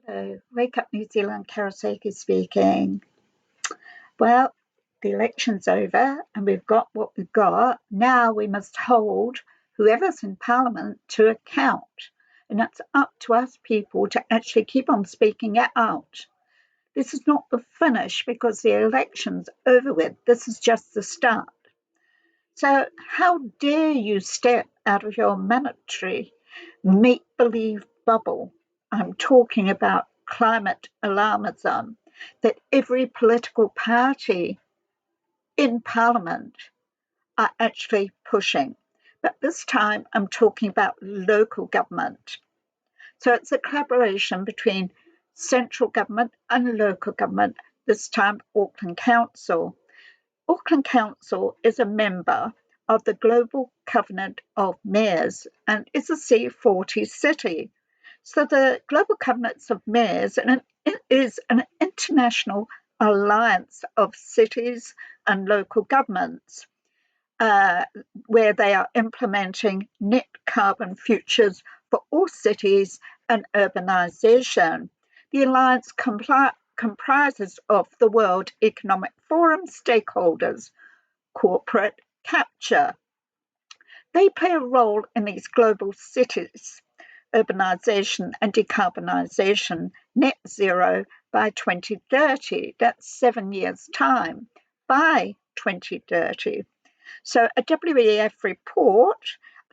Hello, Wake Up New Zealand, Sakey speaking. Well, the election's over and we've got what we've got. Now we must hold whoever's in Parliament to account. And it's up to us people to actually keep on speaking it out. This is not the finish because the election's over with. This is just the start. So, how dare you step out of your mandatory make-believe bubble? I'm talking about climate alarmism that every political party in Parliament are actually pushing. But this time I'm talking about local government. So it's a collaboration between central government and local government, this time Auckland Council. Auckland Council is a member of the Global Covenant of Mayors and is a C40 city. So the Global Covenant of Mayors is an international alliance of cities and local governments where they are implementing net carbon futures for all cities and urbanisation. The alliance comprises of the World Economic Forum stakeholders, corporate capture. They play a role in these global cities, urbanisation and decarbonisation, net zero by 2030. That's 7 years' time, by 2030. So a WEF report,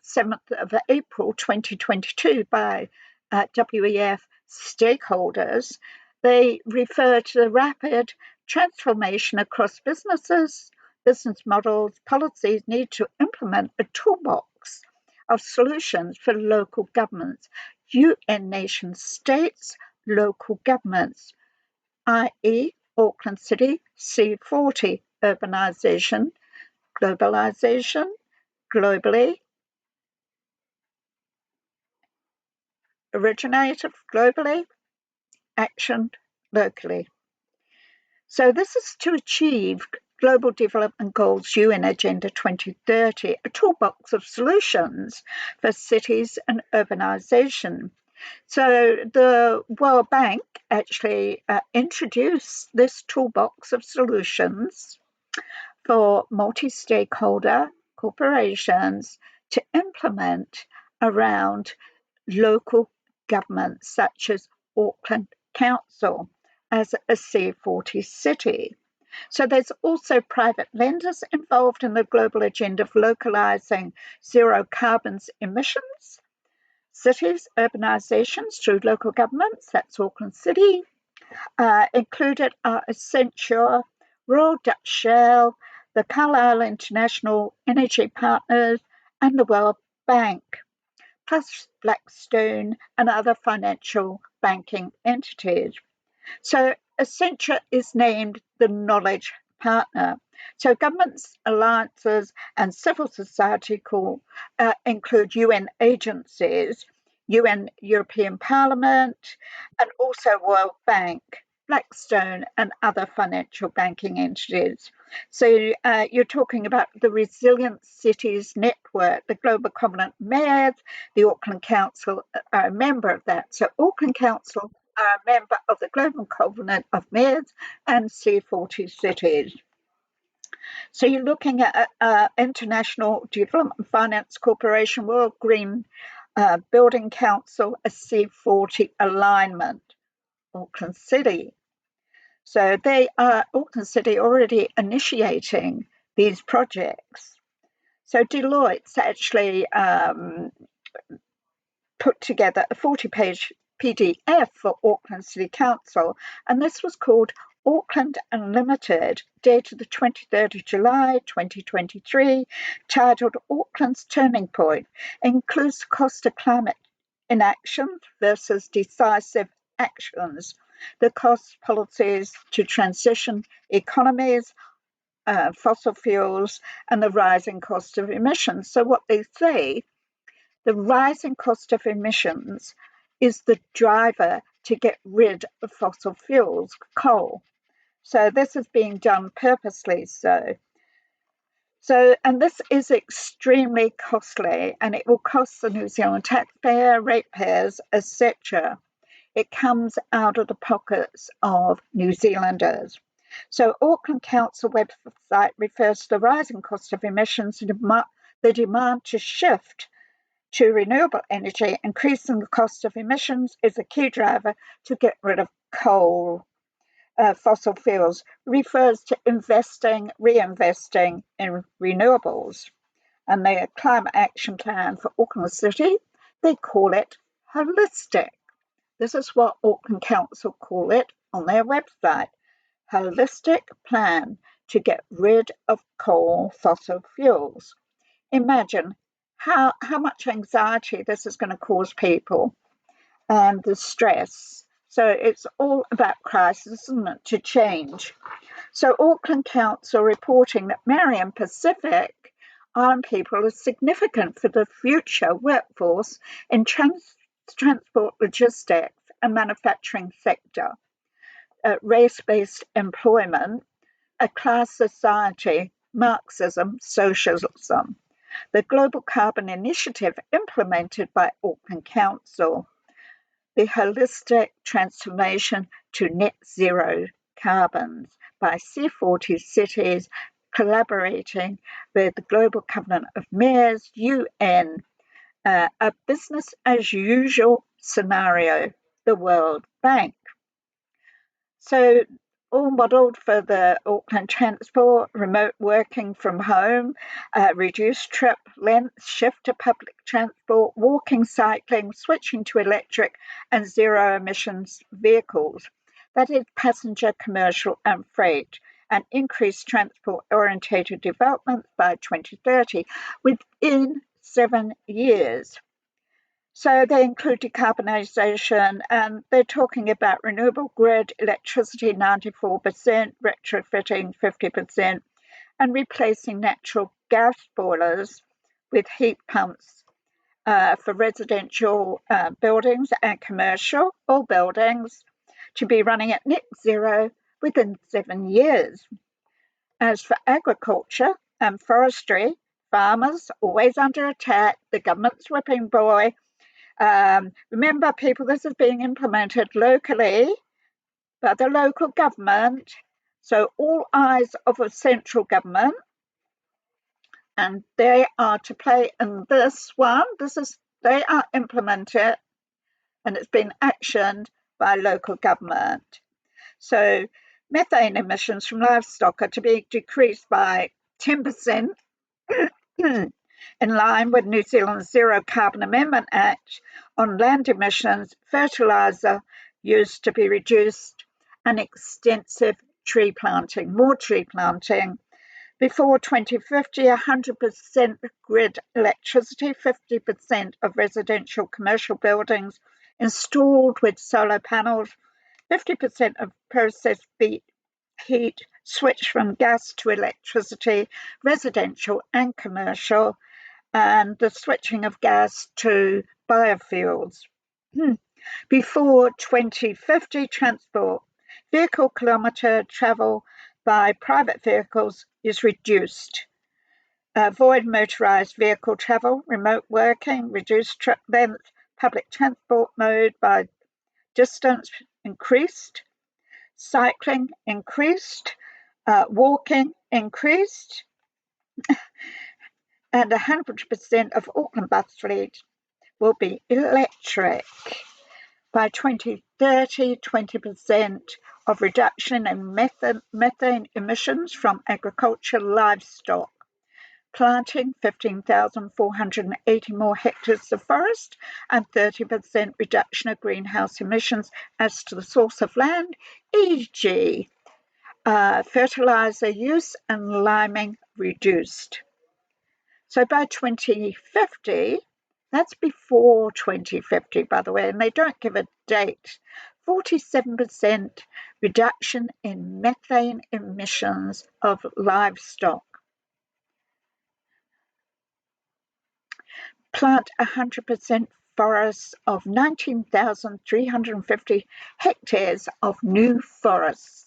7th of April 2022 by WEF stakeholders, they refer to the rapid transformation across businesses, business models, policies need to implement a toolbox of solutions for local governments, UN nation states, local governments, i.e. Auckland City, C40, urbanisation, globalisation, globally, originated globally, action locally. So this is to achieve Global Development Goals UN Agenda 2030, a toolbox of solutions for cities and urbanisation. So the World Bank actually introduced this toolbox of solutions for multi-stakeholder corporations to implement around local governments such as Auckland Council as a C40 city. So there's also private lenders involved in the global agenda of localising zero carbon emissions, cities, urbanisations through local governments, that's Auckland City. Included are Accenture, Royal Dutch Shell, the Carlisle International Energy Partners, and the World Bank, plus Blackstone and other financial banking entities. So Accenture is named the knowledge partner. So governments, alliances, and civil society include UN agencies, UN European Parliament, and also World Bank, Blackstone, and other financial banking entities. So you're talking about the Resilient Cities Network, the Global Covenant Mayors, the Auckland Council are a member of that. So Auckland Council are a member of the Global Covenant of Mayors and C40 cities. So you're looking at International Development Finance Corporation, World Green Building Council, a C40 alignment, Auckland City. So they are, Auckland City, already initiating these projects. So Deloitte's actually put together a 40-page PDF for Auckland City Council, and this was called Auckland Unlimited, dated the 23rd of July 2023, titled Auckland's Turning Point, includes the cost of climate inaction versus decisive actions, the cost policies to transition economies, fossil fuels, and the rising cost of emissions. So what they say, the rising cost of emissions is the driver to get rid of fossil fuels, coal. So this is being done purposely so. And this is extremely costly, and it will cost the New Zealand taxpayer, ratepayers, etc. it comes out of the pockets of New Zealanders. So Auckland Council website refers to the rising cost of emissions and the demand to shift to renewable energy. Increasing the cost of emissions is a key driver to get rid of coal. Fossil fuels refers to reinvesting in renewables. And their climate action plan for Auckland City, they call it holistic. This is what Auckland Council call it on their website. Holistic plan to get rid of coal fossil fuels. Imagine how much anxiety this is going to cause people and the stress. So it's all about crisis, isn't it, to change. So Auckland Council reporting that Marion Pacific Island people are significant for the future workforce in transport, logistics and manufacturing sector. Race-based employment, a class society, Marxism, socialism. The Global Carbon Initiative implemented by Auckland Council, the holistic transformation to net zero carbons by C40 cities collaborating with the Global Covenant of Mayors, UN, a business as usual scenario, the World Bank. So all modelled for the Auckland transport, remote working from home, reduced trip length, shift to public transport, walking, cycling, switching to electric and zero emissions vehicles. That is passenger, commercial and freight, and increased transport orientated development by 2030 within 7 years. So they include decarbonisation, and they're talking about renewable grid, electricity 94%, retrofitting 50%, and replacing natural gas boilers with heat pumps for residential buildings and commercial all buildings to be running at net zero within 7 years. As for agriculture and forestry, farmers always under attack, the government's whipping boy. Remember, people, this is being implemented locally by the local government. So all eyes of a central government, and they are to play in this one. They are implemented, and it's been actioned by local government. So methane emissions from livestock are to be decreased by 10%. In line with New Zealand's Zero Carbon Amendment Act on land emissions, fertiliser use to be reduced, and extensive tree planting, more tree planting. Before 2050, 100% grid electricity, 50% of residential commercial buildings installed with solar panels, 50% of processed heat switch from gas to electricity, residential and commercial, and the switching of gas to biofuels. Before 2050, transport vehicle kilometre travel by private vehicles is reduced. Avoid motorised vehicle travel, remote working, reduced trip length, public transport mode by distance increased, cycling increased, walking increased, and 100% of Auckland bus fleet will be electric. By 2030, 20% of reduction in methane emissions from agriculture, livestock. Planting 15,480 more hectares of forest, and 30% reduction of greenhouse emissions as to the source of land, e.g. Fertiliser use and liming reduced. So by 2050, that's before 2050, by the way, and they don't give a date, 47% reduction in methane emissions of livestock. Plant 100% forests of 19,350 hectares of new forests.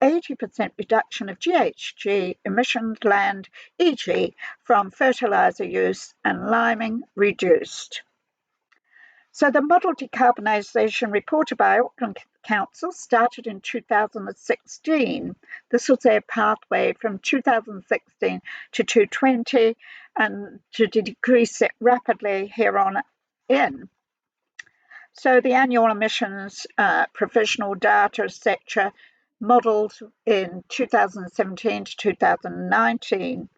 80% reduction of GHG emissions land, e.g. from fertiliser use and liming reduced. So the Model Decarbonisation reported by Auckland Council started in 2016. This was their pathway from 2016 to 2020 and to decrease it rapidly here on in. So the annual emissions provisional data, etc., modelled in 2017 to 2019.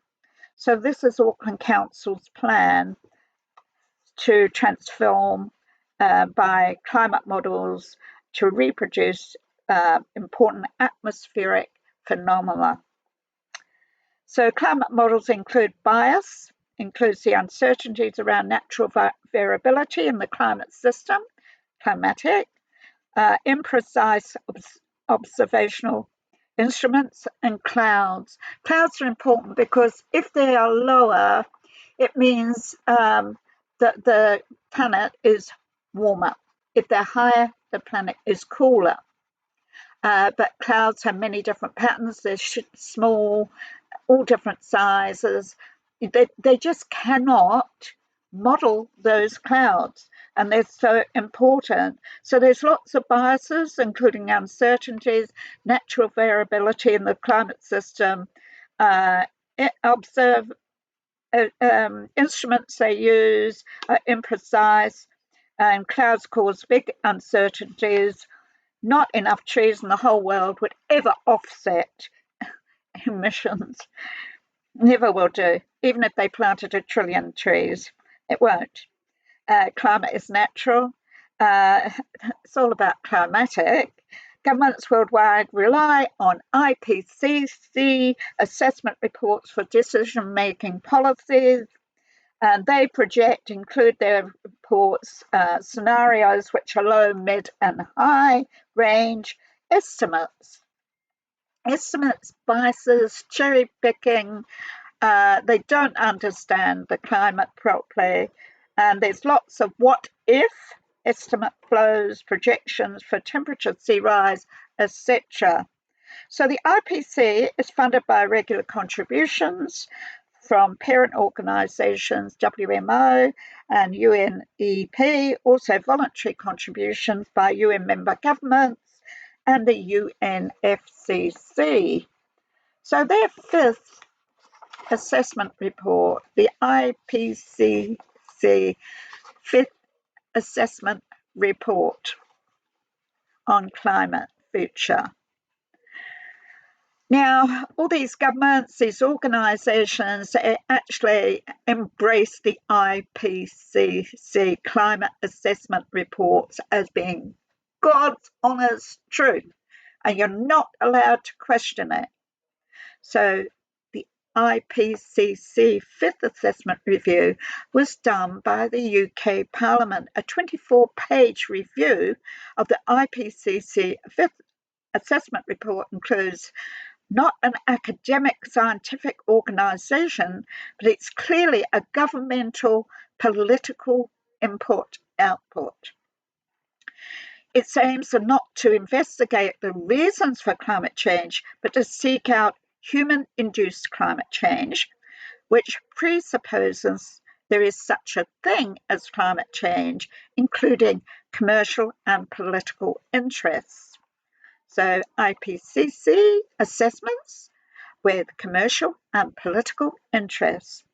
So this is Auckland Council's plan to transform by climate models to reproduce important atmospheric phenomena. So climate models include bias, includes the uncertainties around natural variability in the climate system, climatic, imprecise observational instruments, and clouds. Clouds are important because if they are lower, it means that the planet is warmer. If they're higher, the planet is cooler. But clouds have many different patterns. They're small, all different sizes. They just cannot model those clouds, and they're so important. So there's lots of biases, including uncertainties, natural variability in the climate system, instruments they use are imprecise, and clouds cause big uncertainties. Not enough trees in the whole world would ever offset emissions. Never will do, even if they planted 1 trillion trees. It won't. Climate is natural. It's all about climatic. Governments worldwide rely on IPCC assessment reports for decision-making policies, and they include their reports, scenarios which are low, mid, and high range estimates. Estimates, biases, cherry picking. They don't understand the climate properly, and there's lots of what if estimate flows, projections for temperature, sea rise, etc. So the IPC is funded by regular contributions from parent organisations, WMO and UNEP, also voluntary contributions by UN member governments and the UNFCCC. So their fifth assessment report, the IPCC Fifth Assessment Report on Climate Future. Now, all these governments, these organisations actually embrace the IPCC Climate Assessment Reports as being God's honest truth, and you're not allowed to question it. So the IPCC Fifth Assessment Review was done by the UK Parliament. A 24-page review of the IPCC Fifth Assessment Report includes not an academic scientific organisation, but it's clearly a governmental political output. Its aims are not to investigate the reasons for climate change, but to seek out human-induced climate change, which presupposes there is such a thing as climate change, including commercial and political interests. So IPCC assessments with commercial and political interests.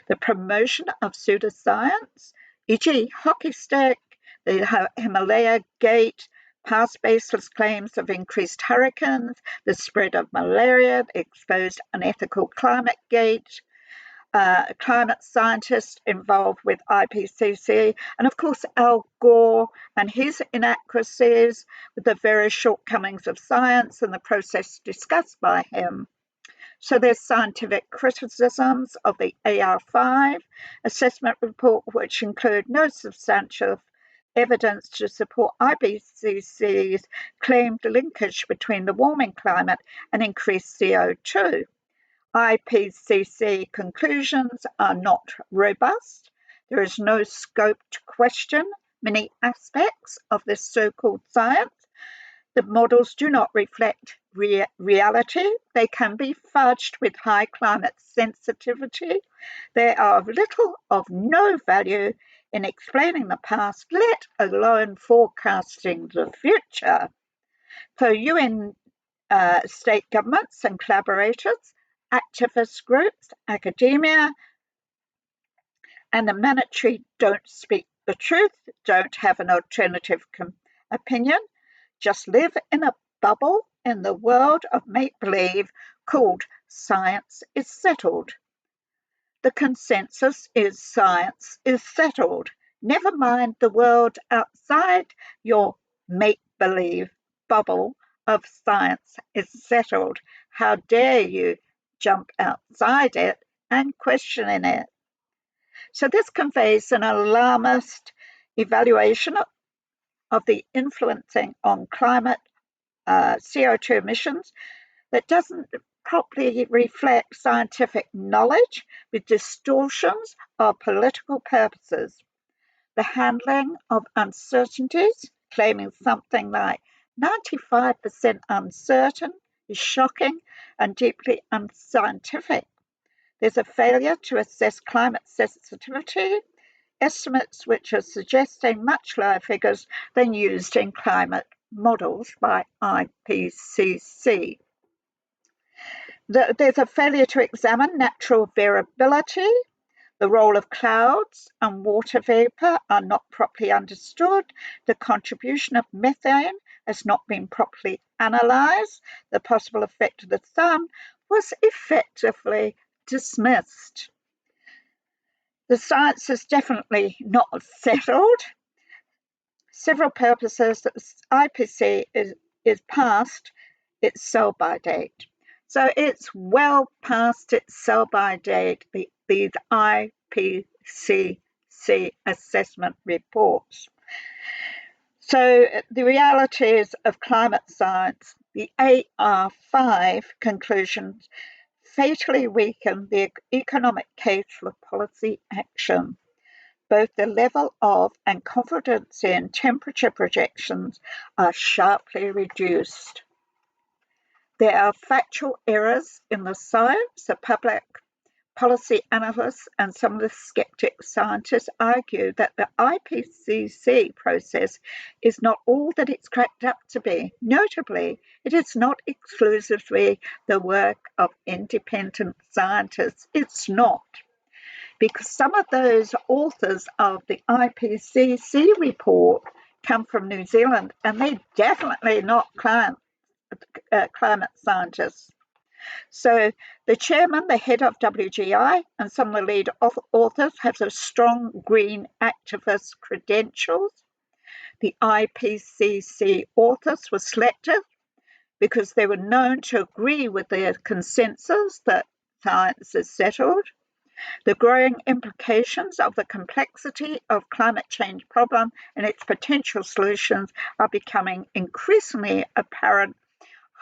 The promotion of pseudoscience, e.g. hockey stick, the Himalaya Gate, past baseless claims of increased hurricanes, the spread of malaria, the exposed unethical climate gate, climate scientist involved with IPCC, and of course Al Gore and his inaccuracies with the various shortcomings of science and the process discussed by him. So there's scientific criticisms of the AR5 assessment report, which include no substantial evidence to support IPCC's claimed linkage between the warming climate and increased CO2. IPCC conclusions are not robust. There is no scope to question many aspects of this so-called science. The models do not reflect reality. They can be fudged with high climate sensitivity. They are of little of no value in explaining the past, let alone forecasting the future. For UN state governments and collaborators, activist groups, academia, and the military don't speak the truth, don't have an alternative opinion, just live in a bubble in the world of make-believe called science is settled. The consensus is science is settled. Never mind the world outside your make-believe bubble of science is settled. How dare you jump outside it and question it? So this conveys an alarmist evaluation of the influencing on climate CO2 emissions that doesn't properly reflect scientific knowledge with distortions of political purposes. The handling of uncertainties, claiming something like 95% uncertain, is shocking and deeply unscientific. There's a failure to assess climate sensitivity, estimates which are suggesting much lower figures than used in climate models by IPCC. There's a failure to examine natural variability. The role of clouds and water vapour are not properly understood. The contribution of methane has not been properly analysed. The possible effect of the sun was effectively dismissed. The science is definitely not settled. Several purposes that the IPCC is past its sell-by date. So it's well past its sell-by date, these IPCC assessment reports. So the realities of climate science, the AR5 conclusions, fatally weaken the economic case for policy action. Both the level of and confidence in temperature projections are sharply reduced. There are factual errors in the science. The public policy analysts and some of the skeptic scientists argue that the IPCC process is not all that it's cracked up to be. Notably, it is not exclusively the work of independent scientists. It's not. Because some of those authors of the IPCC report come from New Zealand, and they're definitely not climate scientists. So the chairman, the head of WGI, and some of the lead authors have a strong green activist credentials. The IPCC authors were selected because they were known to agree with the consensus that science is settled. The growing implications of the complexity of climate change problem and its potential solutions are becoming increasingly apparent,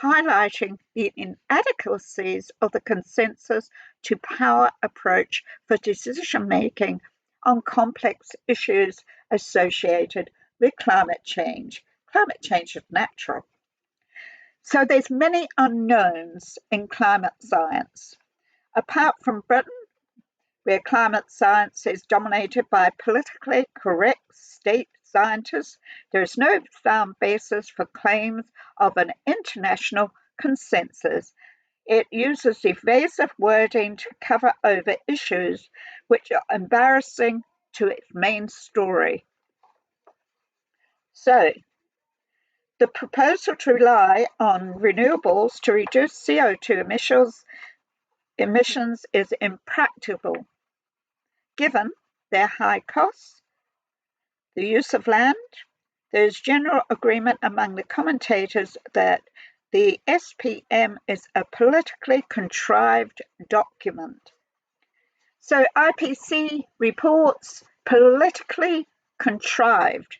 highlighting the inadequacies of the consensus to power approach for decision-making on complex issues associated with climate change. Climate change is natural. So there's many unknowns in climate science. Apart from Britain, where climate science is dominated by politically correct state scientists, there is no sound basis for claims of an international consensus. It uses evasive wording to cover over issues which are embarrassing to its main story. So, the proposal to rely on renewables to reduce CO2 emissions is impractical, given their high costs, the use of land. There is general agreement among the commentators that the SPM is a politically contrived document. So IPCC reports politically contrived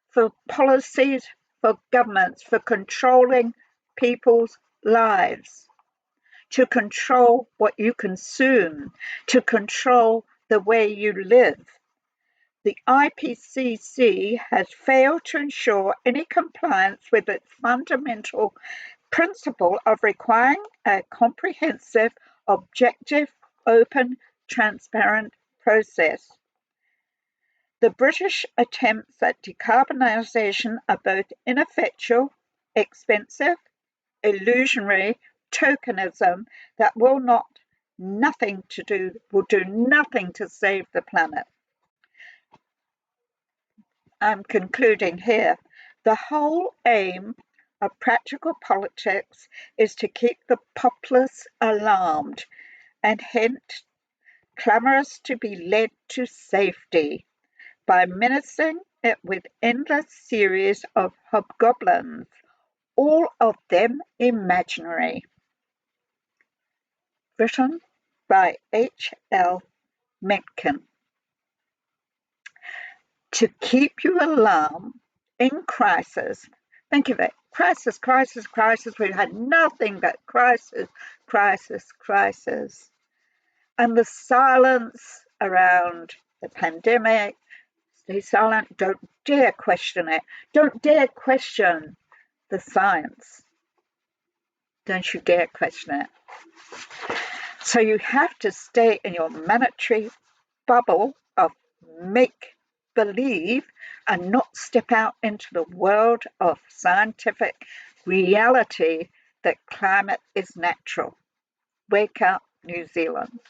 for policies, for governments, for controlling people's lives, to control what you consume, to control the way you live. The IPCC has failed to ensure any compliance with its fundamental principle of requiring a comprehensive, objective, open, transparent process. The British attempts at decarbonisation are both ineffectual, expensive, illusionary tokenism that will do nothing to save the planet. I'm concluding here. The whole aim of practical politics is to keep the populace alarmed and hence clamorous to be led to safety by menacing it with endless series of hobgoblins, all of them imaginary. Written by H.L. Mencken. To keep you alarmed in crisis. Think of it. Crisis, crisis, crisis. We've had nothing but crisis, crisis, crisis. And the silence around the pandemic. Stay silent. Don't dare question it. Don't dare question the science. Don't you dare question it. So you have to stay in your monetary bubble of make-believe and not step out into the world of scientific reality that climate is natural. Wake up, New Zealand.